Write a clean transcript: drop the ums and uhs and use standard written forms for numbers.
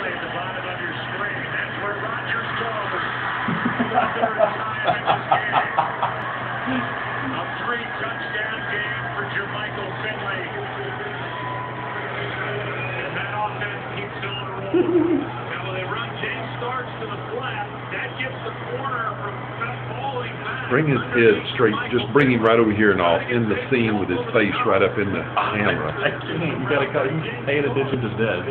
Finley at the bottom of your screen. That's where Rogers goes. The third time in this game. A 3-touchdown game for Jermichael Finley. And that offense keeps on rolling. Now when they run James Starks to the flat, that gives the corner from falling back. Bring his head straight. Just bring him right over here and all in the scene with his face right up in the camera. I can't. You gotta pay attention to this.